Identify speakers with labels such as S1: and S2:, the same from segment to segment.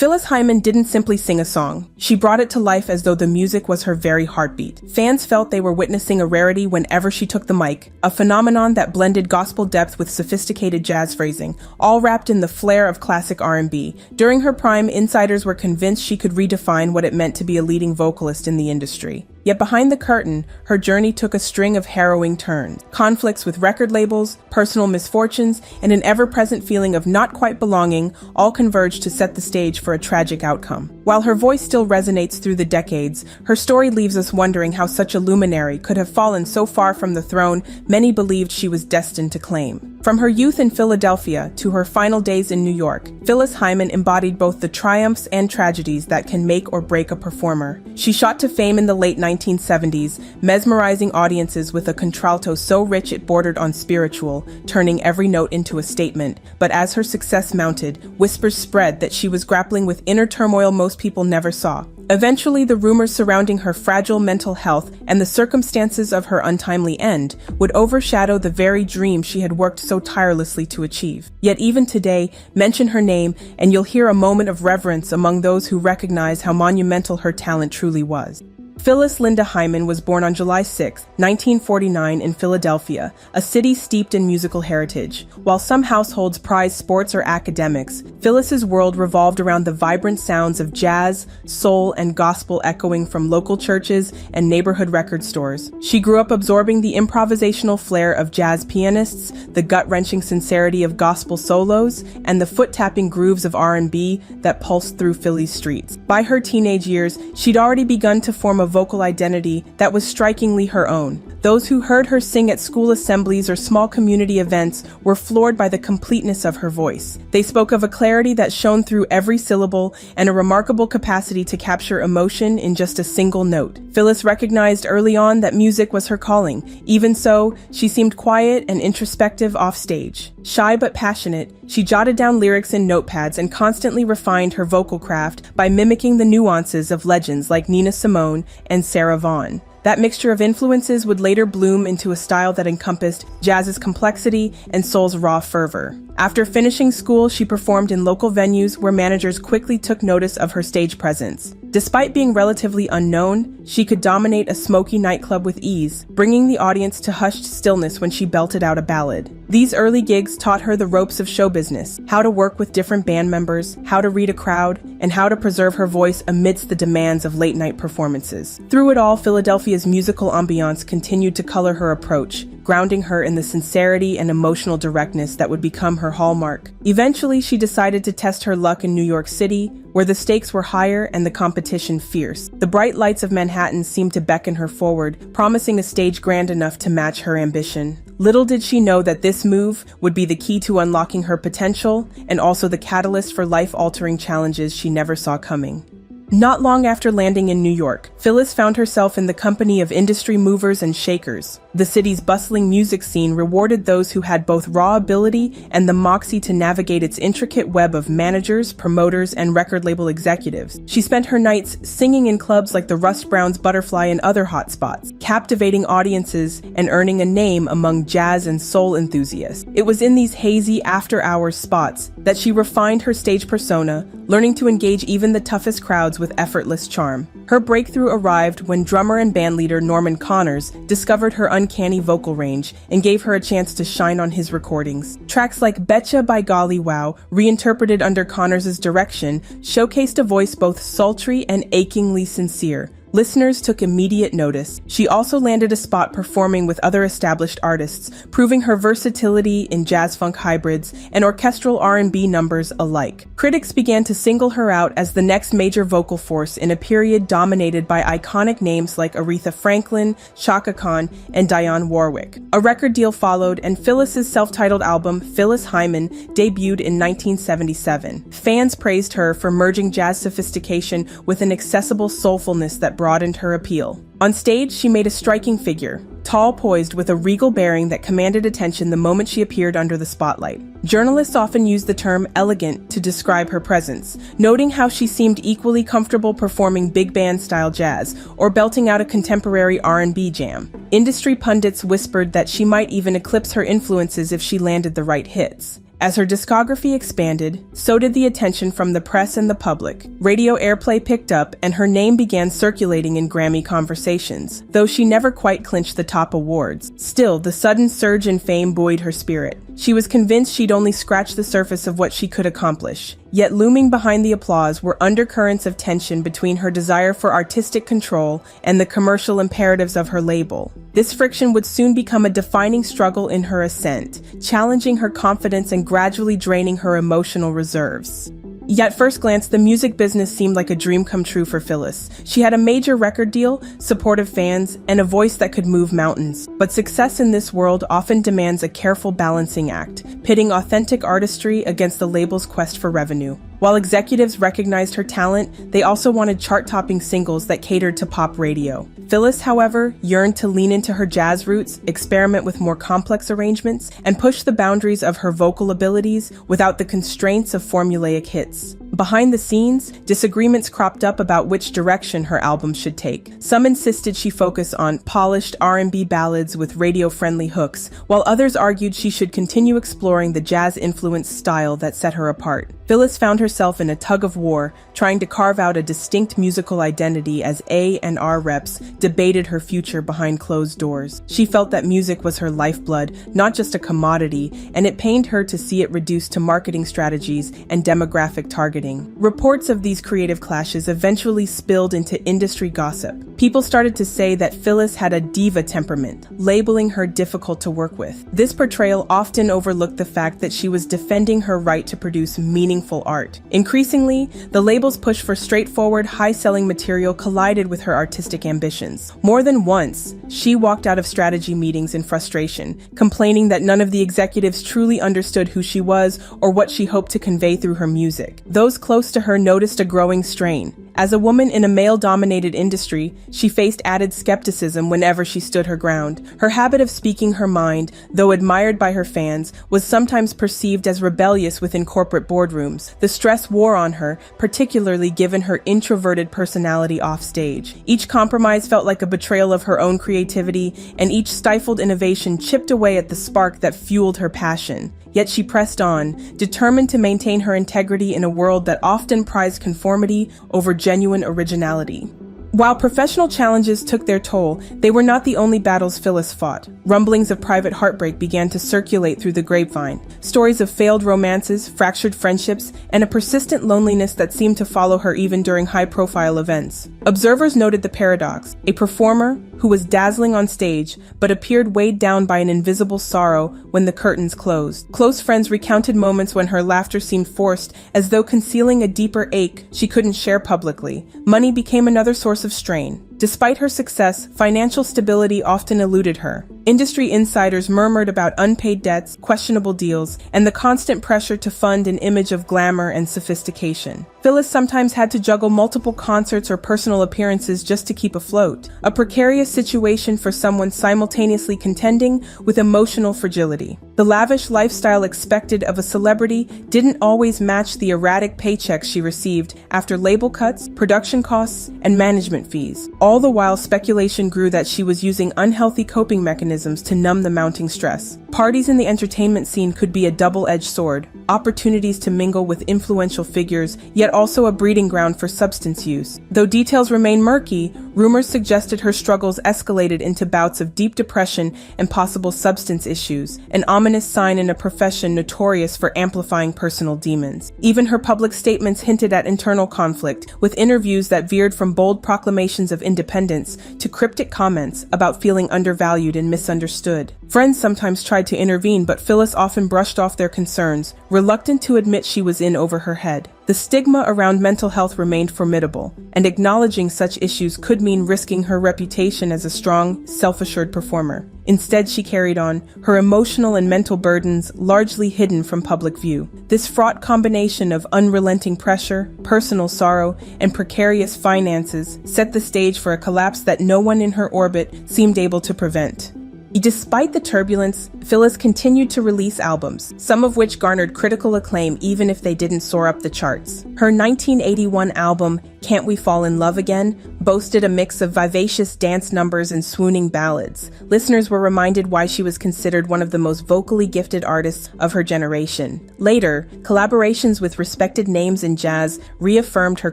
S1: Phyllis Hyman didn't simply sing a song. She brought it to life as though the music was her very heartbeat. Fans felt they were witnessing a rarity whenever she took the mic, a phenomenon that blended gospel depth with sophisticated jazz phrasing, all wrapped in the flair of classic R&B. During her prime, insiders were convinced she could redefine what it meant to be a leading vocalist in the industry. Yet behind the curtain, her journey took a string of harrowing turns. Conflicts with record labels, personal misfortunes, and an ever-present feeling of not quite belonging all converged to set the stage for a tragic outcome. While her voice still resonates through the decades, her story leaves us wondering how such a luminary could have fallen so far from the throne many believed she was destined to claim. From her youth in Philadelphia to her final days in New York, Phyllis Hyman embodied both the triumphs and tragedies that can make or break a performer. She shot to fame in the late 1970s, mesmerizing audiences with a contralto so rich it bordered on spiritual, turning every note into a statement. But as her success mounted, whispers spread that she was grappling with inner turmoil most people never saw. Eventually, the rumors surrounding her fragile mental health and the circumstances of her untimely end would overshadow the very dream she had worked so tirelessly to achieve. Yet even today, mention her name and you'll hear a moment of reverence among those who recognize how monumental her talent truly was. Phyllis Linda Hyman was born on July 6, 1949 in Philadelphia, a city steeped in musical heritage. While some households prize sports or academics, Phyllis's world revolved around the vibrant sounds of jazz, soul, and gospel echoing from local churches and neighborhood record stores. She grew up absorbing the improvisational flair of jazz pianists, the gut-wrenching sincerity of gospel solos, and the foot-tapping grooves of R&B that pulsed through Philly's streets. By her teenage years, she'd already begun to form a vocal identity that was strikingly her own. Those who heard her sing at school assemblies or small community events were floored by the completeness of her voice. They spoke of a clarity that shone through every syllable and a remarkable capacity to capture emotion in just a single note. Phyllis recognized early on that music was her calling. Even so, she seemed quiet and introspective off stage. Shy but passionate, she jotted down lyrics in notepads and constantly refined her vocal craft by mimicking the nuances of legends like Nina Simone and Sarah Vaughan. That mixture of influences would later bloom into a style that encompassed jazz's complexity and soul's raw fervor. After finishing school, she performed in local venues where managers quickly took notice of her stage presence. Despite being relatively unknown, she could dominate a smoky nightclub with ease, bringing the audience to hushed stillness when she belted out a ballad. These early gigs taught her the ropes of show business, how to work with different band members, how to read a crowd, and how to preserve her voice amidst the demands of late-night performances. Through it all, Philadelphia's musical ambiance continued to color her approach, grounding her in the sincerity and emotional directness that would become her hallmark. Eventually, she decided to test her luck in New York City, where the stakes were higher and the competition fierce. The bright lights of Manhattan seemed to beckon her forward, promising a stage grand enough to match her ambition. Little did she know that this move would be the key to unlocking her potential and also the catalyst for life-altering challenges she never saw coming. Not long after landing in New York, Phyllis found herself in the company of industry movers and shakers. The city's bustling music scene rewarded those who had both raw ability and the moxie to navigate its intricate web of managers, promoters, and record label executives. She spent her nights singing in clubs like the Rust Brown's Butterfly and other hotspots, captivating audiences and earning a name among jazz and soul enthusiasts. It was in these hazy after-hours spots that she refined her stage persona, learning to engage even the toughest crowds with effortless charm. Her breakthrough arrived when drummer and bandleader Norman Connors discovered her uncanny vocal range and gave her a chance to shine on his recordings. Tracks like Betcha by Golly Wow, reinterpreted under Connors' direction, showcased a voice both sultry and achingly sincere. Listeners took immediate notice. She also landed a spot performing with other established artists, proving her versatility in jazz-funk hybrids and orchestral R&B numbers alike. Critics began to single her out as the next major vocal force in a period dominated by iconic names like Aretha Franklin, Chaka Khan, and Dionne Warwick. A record deal followed, and Phyllis's self-titled album, Phyllis Hyman, debuted in 1977. Fans praised her for merging jazz sophistication with an accessible soulfulness that broadened her appeal. On stage, she made a striking figure, tall, poised, with a regal bearing that commanded attention the moment she appeared under the spotlight. Journalists often use the term elegant to describe her presence, noting how she seemed equally comfortable performing big band-style jazz or belting out a contemporary R&B jam. Industry pundits whispered that she might even eclipse her influences if she landed the right hits. As her discography expanded, so did the attention from the press and the public. Radio airplay picked up, and her name began circulating in Grammy conversations, though she never quite clinched the top awards. Still, the sudden surge in fame buoyed her spirit. She was convinced she'd only scratched the surface of what she could accomplish. Yet looming behind the applause were undercurrents of tension between her desire for artistic control and the commercial imperatives of her label. This friction would soon become a defining struggle in her ascent, challenging her confidence and gradually draining her emotional reserves. Yet at first glance, the music business seemed like a dream come true for Phyllis. She had a major record deal, supportive fans, and a voice that could move mountains. But success in this world often demands a careful balancing act, pitting authentic artistry against the label's quest for revenue. While executives recognized her talent, they also wanted chart-topping singles that catered to pop radio. Phyllis, however, yearned to lean into her jazz roots, experiment with more complex arrangements, and push the boundaries of her vocal abilities without the constraints of formulaic hits. Behind the scenes, disagreements cropped up about which direction her album should take. Some insisted she focus on polished R&B ballads with radio-friendly hooks, while others argued she should continue exploring the jazz-influenced style that set her apart. Phyllis found herself in a tug-of-war, trying to carve out a distinct musical identity as A&R reps debated her future behind closed doors. She felt that music was her lifeblood, not just a commodity, and it pained her to see it reduced to marketing strategies and demographic targeting. Reports of these creative clashes eventually spilled into industry gossip. People started to say that Phyllis had a diva temperament, labeling her difficult to work with. This portrayal often overlooked the fact that she was defending her right to produce meaningful art. Increasingly, the label's push for straightforward, high-selling material collided with her artistic ambitions. More than once, she walked out of strategy meetings in frustration, complaining that none of the executives truly understood who she was or what she hoped to convey through her music. Those close to her noticed a growing strain. As a woman in a male-dominated industry, she faced added skepticism whenever she stood her ground. Her habit of speaking her mind, though admired by her fans, was sometimes perceived as rebellious within corporate boardrooms. The stress wore on her, particularly given her introverted personality offstage. Each compromise felt like a betrayal of her own creativity, and each stifled innovation chipped away at the spark that fueled her passion. Yet she pressed on, determined to maintain her integrity in a world that often prized conformity over genuine originality. While professional challenges took their toll, they were not the only battles Phyllis fought. Rumblings of private heartbreak began to circulate through the grapevine. Stories of failed romances, fractured friendships, and a persistent loneliness that seemed to follow her even during high-profile events. Observers noted the paradox: a performer who was dazzling on stage but appeared weighed down by an invisible sorrow when the curtains closed. Close friends recounted moments when her laughter seemed forced, as though concealing a deeper ache she couldn't share publicly. Money became another source of strain. Despite her success, financial stability often eluded her. Industry insiders murmured about unpaid debts, questionable deals, and the constant pressure to fund an image of glamour and sophistication. Phyllis sometimes had to juggle multiple concerts or personal appearances just to keep afloat, a precarious situation for someone simultaneously contending with emotional fragility. The lavish lifestyle expected of a celebrity didn't always match the erratic paychecks she received after label cuts, production costs, and management fees. All the while, speculation grew that she was using unhealthy coping mechanisms to numb the mounting stress. Parties in the entertainment scene could be a double-edged sword, opportunities to mingle with influential figures, yet also a breeding ground for substance use. Though details remain murky, rumors suggested her struggles escalated into bouts of deep depression and possible substance issues, an ominous sign in a profession notorious for amplifying personal demons. Even her public statements hinted at internal conflict, with interviews that veered from bold proclamations of independence to cryptic comments about feeling undervalued and misunderstood. Friends sometimes tried to intervene, but Phyllis often brushed off their concerns, reluctant to admit she was in over her head. The stigma around mental health remained formidable, and acknowledging such issues could mean risking her reputation as a strong, self-assured performer. Instead, she carried on, her emotional and mental burdens largely hidden from public view. This fraught combination of unrelenting pressure, personal sorrow, and precarious finances set the stage for a collapse that no one in her orbit seemed able to prevent. Despite the turbulence, Phyllis continued to release albums, some of which garnered critical acclaim even if they didn't soar up the charts. Her 1981 album, Can't We Fall in Love Again boasted a mix of vivacious dance numbers and swooning ballads. Listeners were reminded why she was considered one of the most vocally gifted artists of her generation. Later, collaborations with respected names in jazz reaffirmed her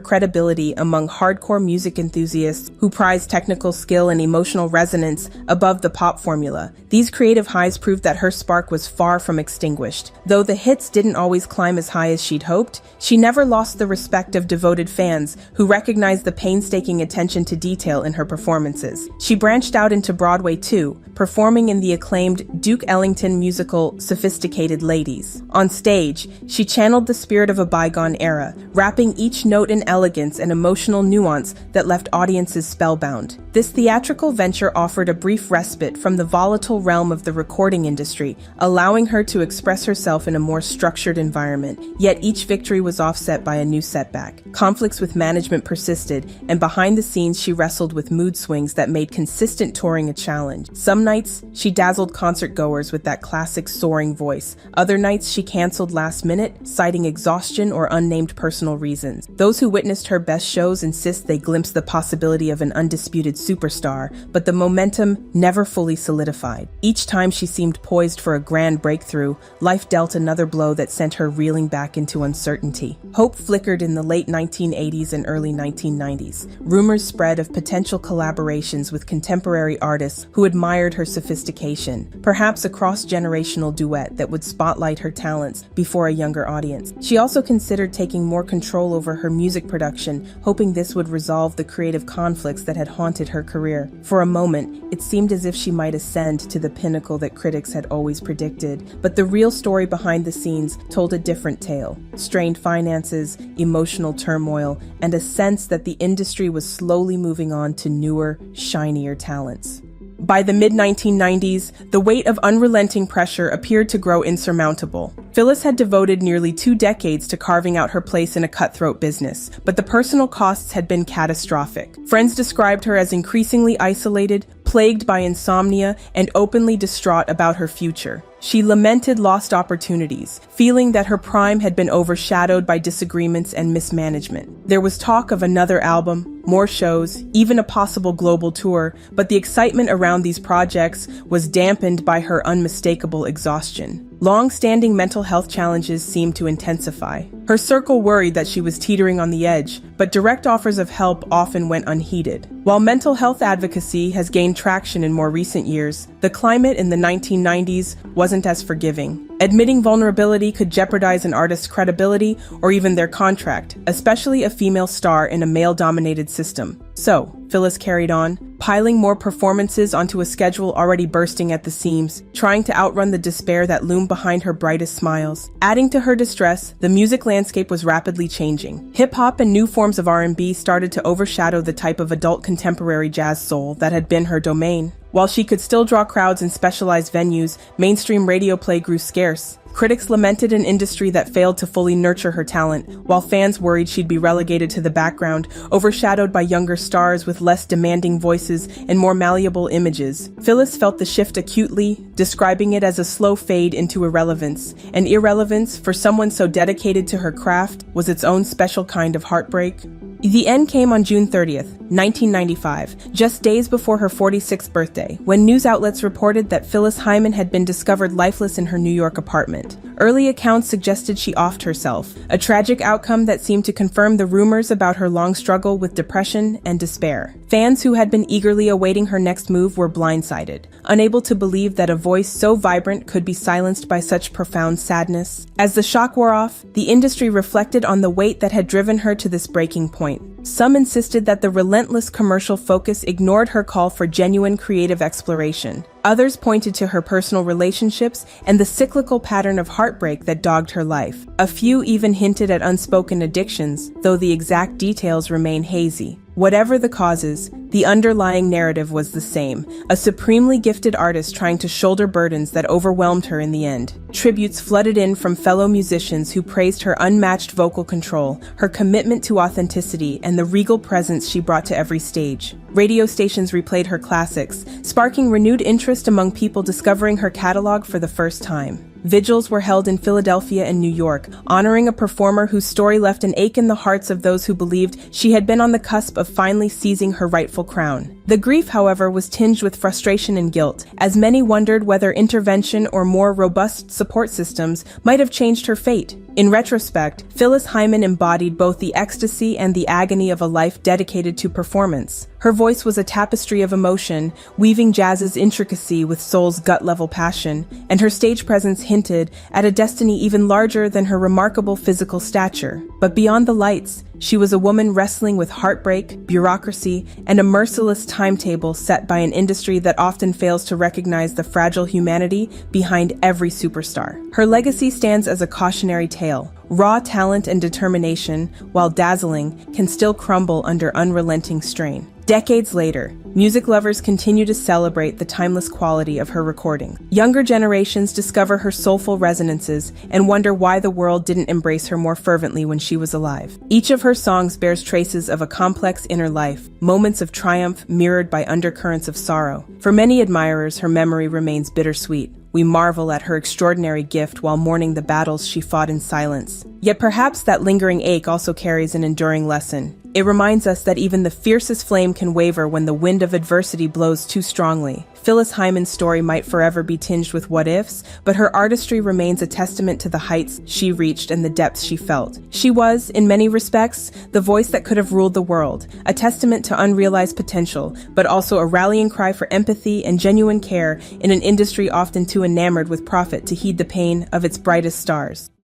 S1: credibility among hardcore music enthusiasts who prize technical skill and emotional resonance above the pop formula. These creative highs proved that her spark was far from extinguished. Though the hits didn't always climb as high as she'd hoped, she never lost the respect of devoted fans who recognized the painstaking attention to detail in her performances. She branched out into Broadway too, performing in the acclaimed Duke Ellington musical Sophisticated Ladies. On stage, she channeled the spirit of a bygone era, wrapping each note in elegance and emotional nuance that left audiences spellbound. This theatrical venture offered a brief respite from the volatile realm of the recording industry, allowing her to express herself in a more structured environment. Yet each victory was offset by a new setback. Conflicts with management persisted, and behind the scenes she wrestled with mood swings that made consistent touring a challenge. Some nights, she dazzled concertgoers with that classic soaring voice. Other nights, she canceled last minute, citing exhaustion or unnamed personal reasons. Those who witnessed her best shows insist they glimpsed the possibility of an undisputed superstar, but the momentum never fully solidified. Each time she seemed poised for a grand breakthrough, life dealt another blow that sent her reeling back into uncertainty. Hope flickered in the late 1980s and early 1990s. Rumors spread of potential collaborations with contemporary artists who admired her sophistication, perhaps a cross-generational duet that would spotlight her talents before a younger audience. She also considered taking more control over her music production, hoping this would resolve the creative conflicts that had haunted her career. For a moment, it seemed as if she might ascend to the pinnacle that critics had always predicted, but the real story behind the scenes told a different tale. Strained finances, emotional turmoil, and a sense that the industry was slowly moving on to newer, shinier talents. By the mid-1990s, the weight of unrelenting pressure appeared to grow insurmountable. Phyllis had devoted nearly 2 decades to carving out her place in a cutthroat business, but the personal costs had been catastrophic. Friends described her as increasingly isolated, plagued by insomnia, and openly distraught about her future. She lamented lost opportunities, feeling that her prime had been overshadowed by disagreements and mismanagement. There was talk of another album, more shows, even a possible global tour, but the excitement around these projects was dampened by her unmistakable exhaustion. Long-standing mental health challenges seemed to intensify. Her circle worried that she was teetering on the edge, but direct offers of help often went unheeded. While mental health advocacy has gained traction in more recent years, the climate in the 1990s wasn't as forgiving. Admitting vulnerability could jeopardize an artist's credibility or even their contract, especially a female star in a male-dominated system. So, Phyllis carried on, piling more performances onto a schedule already bursting at the seams, trying to outrun the despair that loomed behind her brightest smiles. Adding to her distress, the music landscape was rapidly changing. Hip-hop and new forms of R&B started to overshadow the type of adult contemporary jazz soul that had been her domain. While she could still draw crowds in specialized venues, mainstream radio play grew scarce. Critics lamented an industry that failed to fully nurture her talent, while fans worried she'd be relegated to the background, overshadowed by younger stars with less demanding voices and more malleable images. Phyllis felt the shift acutely, describing it as a slow fade into irrelevance. And irrelevance, for someone so dedicated to her craft, was its own special kind of heartbreak. The end came on June 30th, 1995, just days before her 46th birthday, when news outlets reported that Phyllis Hyman had been discovered lifeless in her New York apartment. Early accounts suggested she offed herself, a tragic outcome that seemed to confirm the rumors about her long struggle with depression and despair. Fans who had been eagerly awaiting her next move were blindsided, unable to believe that a voice so vibrant could be silenced by such profound sadness. As the shock wore off, the industry reflected on the weight that had driven her to this breaking point. Some insisted that the relentless commercial focus ignored her call for genuine creative exploration. Others pointed to her personal relationships and the cyclical pattern of heartbreak that dogged her life. A few even hinted at unspoken addictions, though the exact details remain hazy. Whatever the causes, the underlying narrative was the same, a supremely gifted artist trying to shoulder burdens that overwhelmed her in the end. Tributes flooded in from fellow musicians who praised her unmatched vocal control, her commitment to authenticity, and the regal presence she brought to every stage. Radio stations replayed her classics, sparking renewed interest among people discovering her catalog for the first time. Vigils were held in Philadelphia and New York, honoring a performer whose story left an ache in the hearts of those who believed she had been on the cusp of finally seizing her rightful crown. The grief, however, was tinged with frustration and guilt, as many wondered whether intervention or more robust support systems might have changed her fate. In retrospect, Phyllis Hyman embodied both the ecstasy and the agony of a life dedicated to performance. Her voice was a tapestry of emotion, weaving jazz's intricacy with soul's gut-level passion, and her stage presence hinted at a destiny even larger than her remarkable physical stature. But beyond the lights, she was a woman wrestling with heartbreak, bureaucracy, and a merciless timetable set by an industry that often fails to recognize the fragile humanity behind every superstar. Her legacy stands as a cautionary tale. Raw talent and determination, while dazzling, can still crumble under unrelenting strain. Decades later, music lovers continue to celebrate the timeless quality of her recording. Younger generations discover her soulful resonances and wonder why the world didn't embrace her more fervently when she was alive. Each of her songs bears traces of a complex inner life, moments of triumph mirrored by undercurrents of sorrow. For many admirers, her memory remains bittersweet. We marvel at her extraordinary gift while mourning the battles she fought in silence. Yet perhaps that lingering ache also carries an enduring lesson. It reminds us that even the fiercest flame can waver when the wind of adversity blows too strongly. Phyllis Hyman's story might forever be tinged with what-ifs, but her artistry remains a testament to the heights she reached and the depths she felt. She was, in many respects, the voice that could have ruled the world, a testament to unrealized potential, but also a rallying cry for empathy and genuine care in an industry often too enamored with profit to heed the pain of its brightest stars.